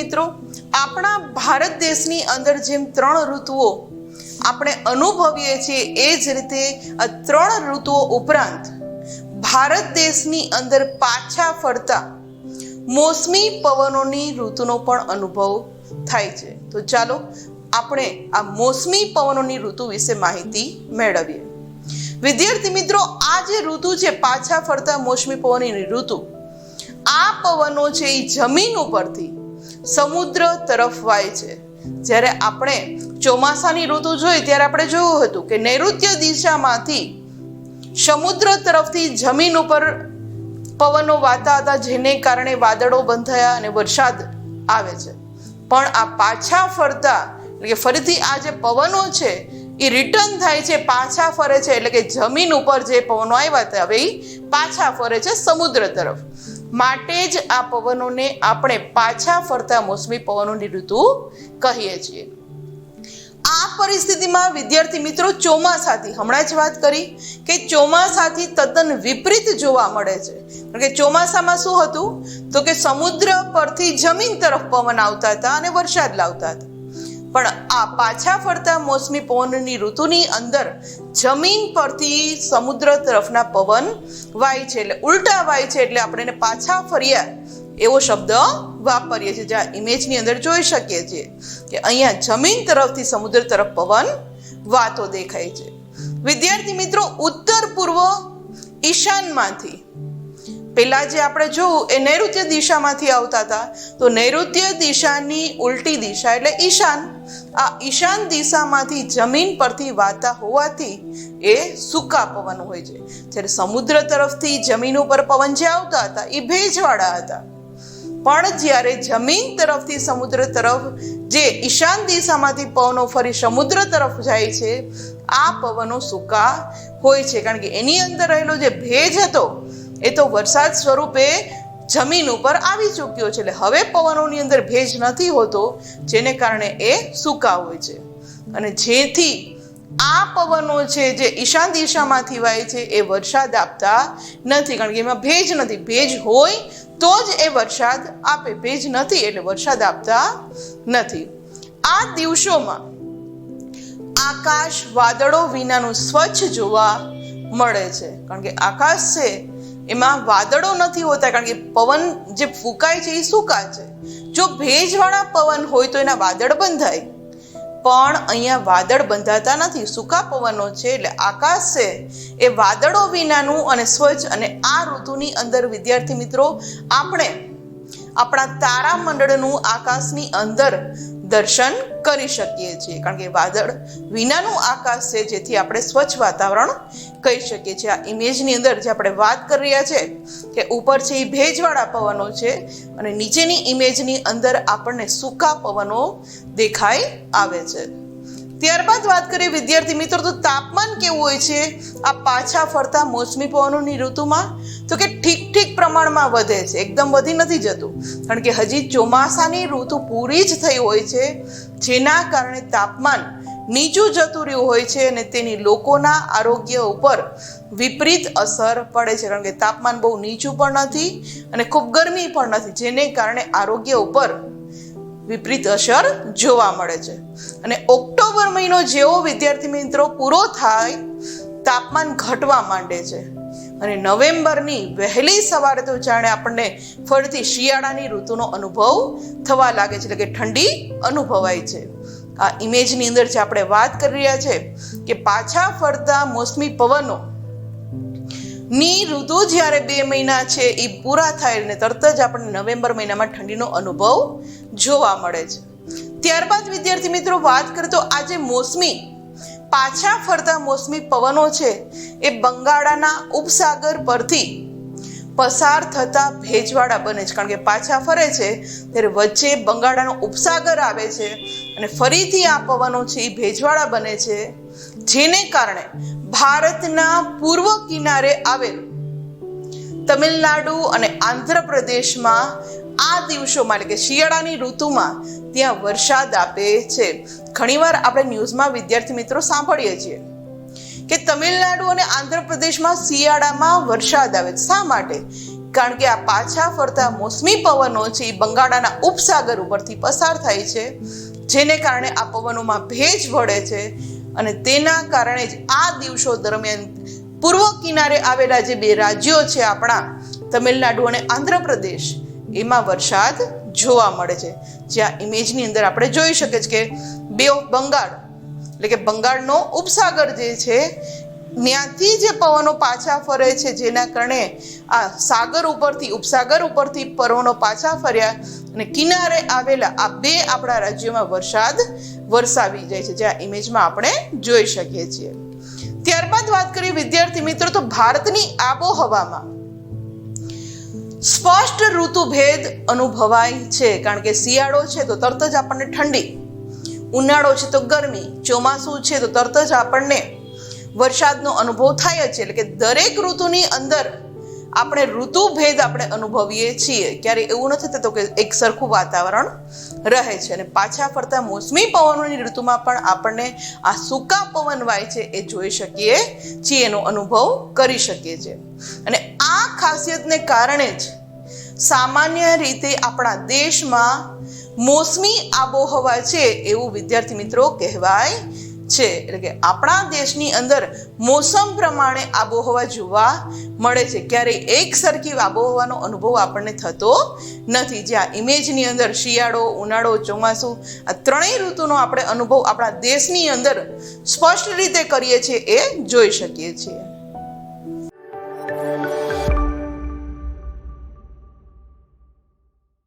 મિત્રો, આપણા ભારત દેશની અંદર જેમ 3 ઋતુઓ આપણે અનુભવીએ છીએ એ જ રીતે આ 3 ઋતુઓ ઉપરાંત ભારત દેશની અંદર પાછા ફરતા મોસમી પવનોની ઋતુનો પણ અનુભવ થાય છે. તો ચાલો આપણે આ મોસમી પવનોની ઋતુ વિશે માહિતી મેળવીએ. વિદ્યાર્થી મિત્રો, આ જે ઋતુ છે પાછા ફરતા મોસમી પવનોની ઋતુ, આ પવનો છે એ જમીન ઉપરથી સમુદ્ર તરફ વાય છે. જ્યારે આપણે ચોમાસાની ઋતુ જોઈ ત્યારે આપણે જોયું હતું કે નૈઋત્ય દિશામાંથી સમુદ્ર તરફથી જમીન ઉપર પવનો વાતા હતા, જેને કારણે વાદળો બંધાયા અને વરસાદ આવે છે. પણ આ પાછા ફરતા એટલે કે ફરીથી આ જે પવનો છે એ રિટર્ન થાય છે, પાછા ફરે છે, એટલે કે જમીન ઉપર જે પવનો આવ્યા હતા હવે એ પાછા ફરે છે સમુદ્ર તરફ. માટે જ આ પવનોને આપણે પાછા ફરતા મોસમી પવનોની ઋતુ કહીએ છીએ. આ પરિસ્થિતિમાં વિદ્યાર્થી મિત્રો ચોમાસાથી હમણાં જ વાત કરી કે ચોમાસાથી તદ્દન વિપરીત જોવા મળે છે. કારણ કે ચોમાસામાં શું હતું તો કે સમુદ્ર પરથી જમીન તરફ પવન આવતા હતા અને વરસાદ લાવતા હતા. પણ આ પાછા ફરતા મોસમી પવનની ઋતુની અંદર જમીન પરથી સમુદ્ર તરફના પવન વાય છે, એટલે ઉલટા વાય છે, એટલે આપણે એને પાછા ફર્યા એવો શબ્દ વાપરીએ છીએ. જ્યાં ઇમેજની અંદર જોઈ શકીએ છીએ કે અહીંયા જમીન તરફથી સમુદ્ર તરફ પવન વાતો દેખાય છે. વિદ્યાર્થી મિત્રો, ઉત્તર પૂર્વ ઈશાનમાંથી પેલા જે આપણે જોયું એ નૈઋત્ય દિશામાંથી આવતા હતા, તો નૈઋત્ય દિશાની ઉલટી દિશા એટલે ઈશાન, આ ઈશાન દિશામાંથી જમીન પરથી વાતા હોવાથી એ સૂકા પવન હોય છે. જ્યારે સમુદ્ર તરફથી જમીન ઉપર પવન જે આવતા હતા એ ભેજવાળા હતા. પણ જ્યારે જમીન તરફથી સમુદ્ર તરફ જે ઈશાન દિશામાંથી પવનો ફરી સમુદ્ર તરફ જાય છે, આ પવનો સૂકા હોય છે. કારણ કે એની અંદર રહેલો જે ભેજ હતો એ તો વરસાદ સ્વરૂપે જમીન ઉપર આવી ચૂક્યો છે, એટલે હવે પવનોની અંદર ભેજ નથી હોતો, જેને કારણે એ સૂકા હોય છે. અને જેથી આ પવનો છે જે ઈશાન દિશામાંથી વાય છે એ વરસાદ આપતા નથી, કારણ કે એમાં ભેજ નથી. ભેજ હોય તો જ એ વરસાદ આપે, ભેજ નથી એટલે વરસાદ આપતા નથી. આ દિવસોમાં આકાશ વાદળો વિનાનું સ્વચ્છ જોવા મળે છે. કારણ કે આકાશ છે એમાં વાદળો નથી હોતા, કારણ કે પવન જે ફૂંકાય છે એ સૂકા છે. જો ભેજવાળા પવન હોય તો એના વાદળ બંધાય, પણ અહીંયા વાદળ બંધાતા નથી, સૂકા પવનો છે. એટલે આકાશ છે એ વાદળો વિનાનું અને સ્વચ્છ. અને આ ઋતુની અંદર વિદ્યાર્થી મિત્રો આપણે આપણા તારામંડળનું આકાશની અંદર દર્શન કરી શકીએ છીએ, કારણ કે વાદળ વિનાનું આકાશ છે, જેથી આપણે સ્વચ્છ વાતાવરણ કહી શકીએ છીએ. આ ઇમેજની અંદર જે આપણે વાત કરી રહ્યા છે કે ઉપર છે એ ભેજવાળા પવનો છે અને નીચેની ઇમેજની અંદર આપણને સૂકા પવનો દેખાઈ આવે છે. ત્યારબાદ વાત કરીએ વિદ્યાર્થી મિત્રો, તો તાપમાન કેવું હોય છે આ પાછા ફરતા મોસમી પવનોની ઋતુમાં? તો કે ઠીક પ્રમાણમાં વધે છે, એકદમ વધી નથી જતું, કારણ કે હજી ચોમાસાની ઋતુ પૂરી જ થઈ હોય છે, જેના કારણે તાપમાન નીચું જતું રહ્યું હોય છે અને તેની લોકોના આરોગ્ય ઉપર વિપરીત અસર પડે છે. કારણ કે તાપમાન બહુ નીચું પણ નથી અને ખૂબ ગરમી પણ નથી, જેને કારણે આરોગ્ય ઉપર વિપરીત અસર જોવા મળે છે. અને ઓક્ટોબર મહિનો જેવો વિદ્યાર્થી મિત્રો પૂરો થાય તાપમાન ઘટવા માંડે છે અને નવેમ્બરની વહેલી સવારે તો જાણે આપણને ફરીથી શિયાળાની ઋતુનો અનુભવ થવા લાગે છે, એટલે કે ઠંડી અનુભવાય છે. આ ઇમેજની અંદર જે આપણે વાત કરી રહ્યા છે કે પાછા ફરતા મોસમી પવનો ની ઋતુ જ્યારે 2 મહિના છે એ પૂરા થાય અને તરત જ આપણને નવેમ્બર મહિનામાં ઠંડીનો અનુભવ જોવા મળે છે. ત્યારબાદ વિદ્યાર્થી મિત્રો વાત કરીએ તો આ જે મોસમી પાછા ફરતા મોસમી પવનો છે એ બંગાળાના ઉપસાગર પરથી પસાર થતા ભેજવાળા બને છે, કારણ કે પાછા ફરે છે ત્યારે વચ્ચે બંગાળાનો ઉપસાગર આવે છે અને ફરીથી આ પવનો છે એ ભેજવાળા બને છે, જેને કારણે ભારતના પૂર્વ કિનારે આવેલ તમિલનાડુ અને આંધ્રપ્રદેશમાં આ દિવસોમાં એટલે કે શિયાળાની ઋતુમાં ત્યાં વરસાદ આપે છે. ઘણીવાર આપણે ન્યૂઝમાં વિદ્યાર્થી મિત્રો સાંભળીએ છીએ કે તમિલનાડુ અને આંધ્રપ્રદેશમાં શિયાળામાં વરસાદ આવે છે. શા માટે? કારણ કે આ પાછા ફરતા મોસમી પવનો છે એ બંગાળાના ઉપસાગર ઉપરથી પસાર થાય છે, જેને કારણે આ પવનોમાં ભેજ વળે છે અને તેના કારણે જ આ દિવસો દરમિયાન પૂર્વ કિનારે આવેલા જે બે રાજ્યો છે આપણા તમિલનાડુ અને આંધ્રપ્રદેશ, એમાં વરસાદ જોવા મળે છે. જ્યાં ઇમેજની અંદર આપણે જોઈ શકીએ છીએ કે બે ઓફ બંગાળ એટલે કે બંગાળનો ઉપસાગર જે છે ત્યાંથી જે પવનો પાછા ફરે છે, જેના કારણે આ સાગર ઉપરથી ઉપસાગર ઉપરથી પવનો પાછા ફર્યા અને કિનારે આવેલા આ બે આપણા રાજ્યોમાં વરસાદ વરસાવી જાય છે, જ્યાં ઇમેજમાં આપણે જોઈ શકીએ છીએ. ત્યારબાદ વાત કરીએ વિદ્યાર્થી મિત્રો, તો ભારતની આબોહવામાં સ્પષ્ટ ઋતુભેદ અનુભવાય છે. કારણ કે શિયાળો છે તો તરત જ આપણને ઠંડી, ઉનાળો છે તો ગરમી, ચોમાસું છે તો તરત જ આપણને વરસાદનો અનુભવ થાય છે. એટલે કે દરેક ઋતુની અંદર આપણે ઋતુભેદ આપણે અનુભવીએ છીએ. ક્યારે એવું નથી થતું કે એક સરખું વાતાવરણ રહે છે. અને પાછા ફરતા મોસમી પવનોની ઋતુમાં પણ આપણને આ સૂકા પવન વાય છે એ જોઈ શકીએ છીએ, એનો અનુભવ કરી શકીએ છીએ. અને આ ખાસિયતને કારણે જ સામાન્ય રીતે આપણા દેશમાં મોસમી આબોહવા છે એવું વિદ્યાર્થી મિત્રો કહેવાય છે. એટલે કે આપણા દેશની અંદર મોસમ પ્રમાણે આબોહવા જોવા મળે છે. ક્યારેય એક સરખી આબોહવાનો અનુભવ આપણને થતો નથી. જ્યાં ઇમેજની અંદર શિયાળો, ઉનાળો, ચોમાસું આ ત્રણેય ઋતુનો આપણે અનુભવ આપણા દેશની અંદર સ્પષ્ટ રીતે કરીએ છીએ એ જોઈ શકીએ છીએ.